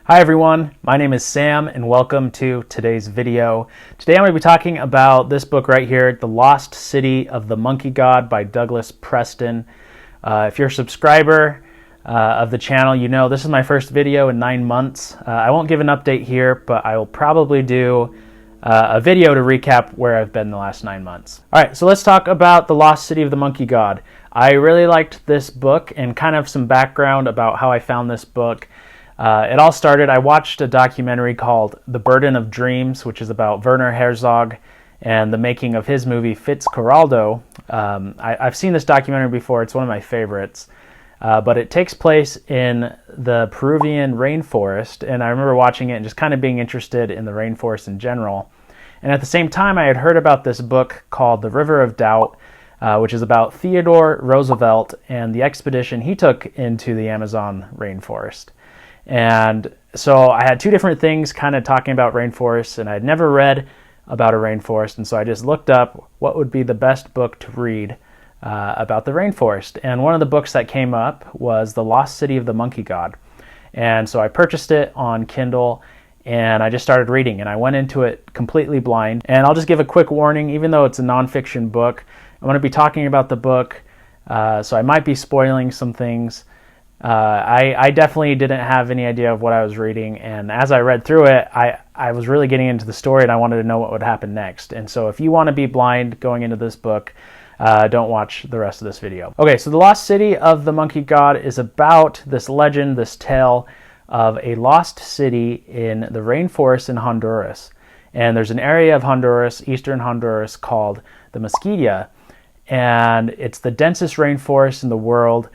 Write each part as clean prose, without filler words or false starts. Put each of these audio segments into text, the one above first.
Hi everyone, my name is Sam and welcome to today's video. Today I'm going to be talking about this book right here, The Lost City of the Monkey God by Douglas Preston. If you're a subscriber of the channel, you know this is my first video in 9 months. I won't give an update here, but I will probably do a video to recap where I've been the last 9 months. Alright, so let's talk about The Lost City of the Monkey God. I really liked this book and kind of some background about how I found this book. It all started, I watched a documentary called The Burden of Dreams, which is about Werner Herzog and the making of his movie Fitzcarraldo. I've seen this documentary before, it's one of my favorites, but it takes place in the Peruvian rainforest, and I remember watching it and just kind of being interested in the rainforest in general. And at the same time, I had heard about this book called The River of Doubt, which is about Theodore Roosevelt and the expedition he took into the Amazon rainforest. And so I had two different things kind of talking about rainforests, and I'd never read about a rainforest, and so I just looked up what would be the best book to read about the rainforest. And one of the books that came up was The Lost City of the Monkey God. And so I purchased it on Kindle, and I just started reading, and I went into it completely blind. And I'll just give a quick warning, even though it's a nonfiction book, I'm going to be talking about the book, so I might be spoiling some things. I definitely didn't have any idea of what I was reading, and as I read through it, I was really getting into the story and I wanted to know what would happen next. And so if you want to be blind going into this book, don't watch the rest of this video. Okay, so The Lost City of the Monkey God is about this legend, this tale of a lost city in the rainforest in Honduras. And there's an area of Honduras, eastern Honduras, called the Mesquite, and it's the densest rainforest in the world.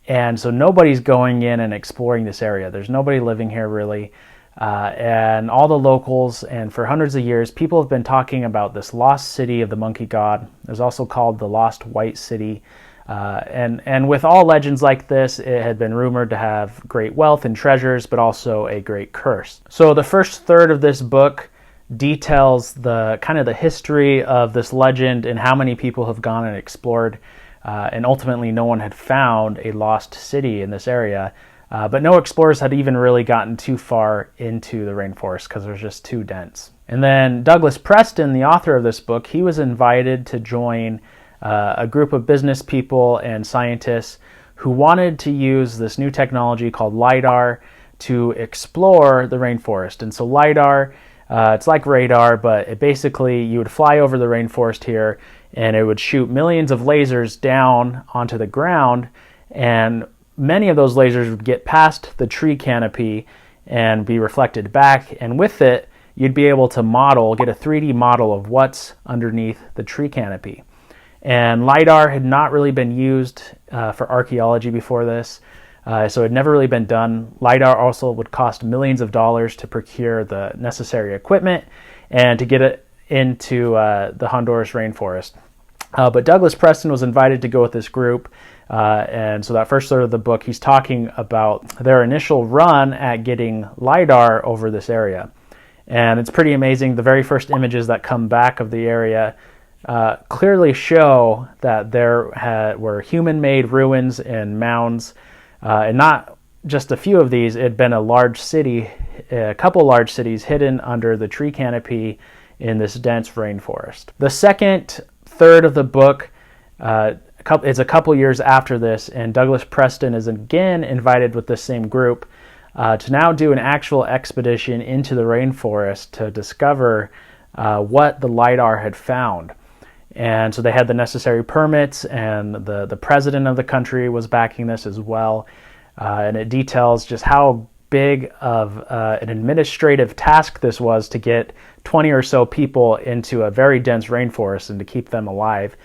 And so nobody's going in and exploring this area. There's nobody living here really. And all the locals, and for hundreds of years, people have been talking about this lost city of the monkey god. It's also called the Lost White City. And with all legends like this, it had been rumored to have great wealth and treasures, but also a great curse. So the first third of this book details the kind of the history of this legend and how many people have gone and explored. And ultimately, no one had found a lost city in this area, but no explorers had even really gotten too far into the rainforest because it was just too dense. And then Douglas Preston, the author of this book, he was invited to join a group of business people and scientists who wanted to use this new technology called LiDAR to explore the rainforest. And so LiDAR, it's like radar, but it basically, you would fly over the rainforest here, and it would shoot millions of lasers down onto the ground, and many of those lasers would get past the tree canopy and be reflected back, and with it, you'd be able to get a 3D model of what's underneath the tree canopy. And LiDAR had not really been used for archaeology before this, so it had never really been done. LiDAR also would cost millions of dollars to procure the necessary equipment and to get it into the Honduras rainforest. But Douglas Preston was invited to go with this group, and so that first third of the book, he's talking about their initial run at getting LiDAR over this area. And it's pretty amazing. The very first images that come back of the area clearly show that there were human-made ruins and mounds, and not just a few of these. It had been a large city, a couple large cities hidden under the tree canopy in this dense rainforest. The second third of the book is a couple years after this, and Douglas Preston is again invited with the same group to now do an actual expedition into the rainforest to discover what the LiDAR had found. And so they had the necessary permits, and the president of the country was backing this as well. And it details just how big of an administrative task this was to get 20 or so people into a very dense rainforest and to keep them alive.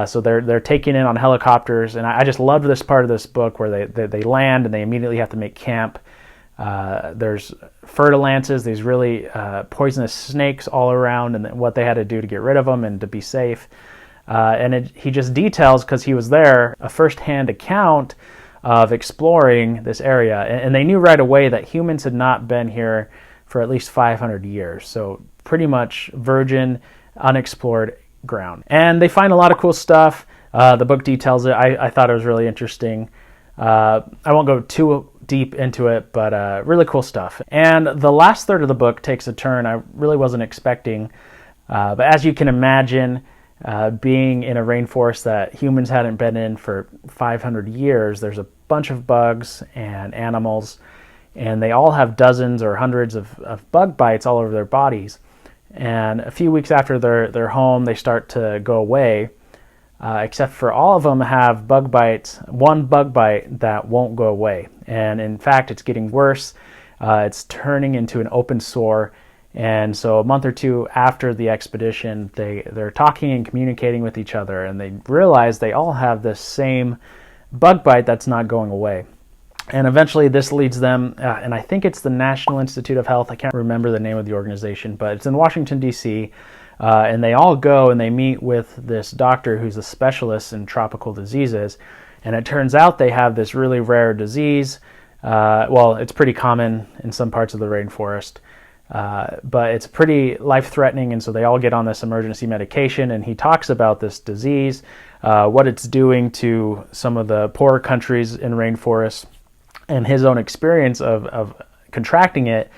So they're taken in on helicopters, and I just loved this part of this book where they land and they immediately have to make camp. There's fertilances, these really poisonous snakes all around, and what they had to do to get rid of them and to be safe. He just details, because he was there, a first-hand account of exploring this area. And they knew right away that humans had not been here for at least 500 years. So pretty much virgin, unexplored ground. And they find a lot of cool stuff. The book details it. I thought it was really interesting. I won't go too deep into it, but really cool stuff. And the last third of the book takes a turn I really wasn't expecting. But as you can imagine, being in a rainforest that humans hadn't been in for 500 years, there's a bunch of bugs and animals, and they all have dozens or hundreds of bug bites all over their bodies. And a few weeks after they're home, they start to go away, except for all of them have bug bites, one bug bite that won't go away. And in fact, it's getting worse. It's turning into an open sore. And so a month or two after the expedition, they're talking and communicating with each other, and they realize they all have this same bug bite that's not going away. And eventually this leads them, and I think it's the National Institute of Health, I can't remember the name of the organization, but it's in Washington, D.C., and they all go and they meet with this doctor who's a specialist in tropical diseases, and it turns out they have this really rare disease. Well, it's pretty common in some parts of the rainforest, but it's pretty life-threatening, and so they all get on this emergency medication, and he talks about this disease, what it's doing to some of the poorer countries in rainforests, and his own experience of contracting it,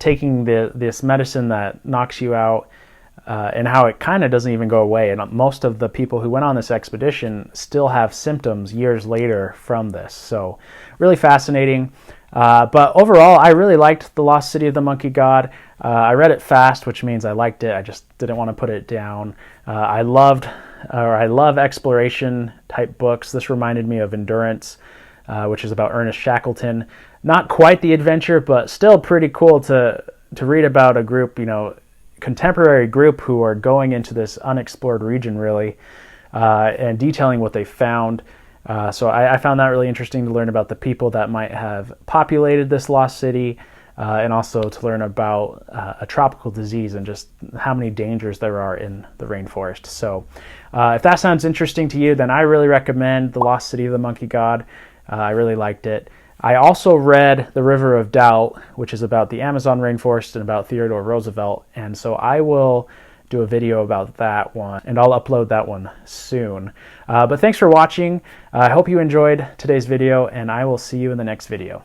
taking this medicine that knocks you out, and how it kind of doesn't even go away. And most of the people who went on this expedition still have symptoms years later from this. So really fascinating. But overall, I really liked The Lost City of the Monkey God. I read it fast, which means I liked it. I just didn't want to put it down. I love exploration type books. This reminded me of Endurance, which is about Ernest Shackleton. Not quite the adventure, but still pretty cool to read about a group, contemporary group who are going into this unexplored region, really, and detailing what they found. So I found that really interesting to learn about the people that might have populated this lost city, and also to learn about a tropical disease and just how many dangers there are in the rainforest. So if that sounds interesting to you, then I really recommend The Lost City of the Monkey God. I really liked it. I also read The River of Doubt, which is about the Amazon rainforest and about Theodore Roosevelt, and so I will do a video about that one, and I'll upload that one soon. But thanks for watching. I hope you enjoyed today's video, and I will see you in the next video.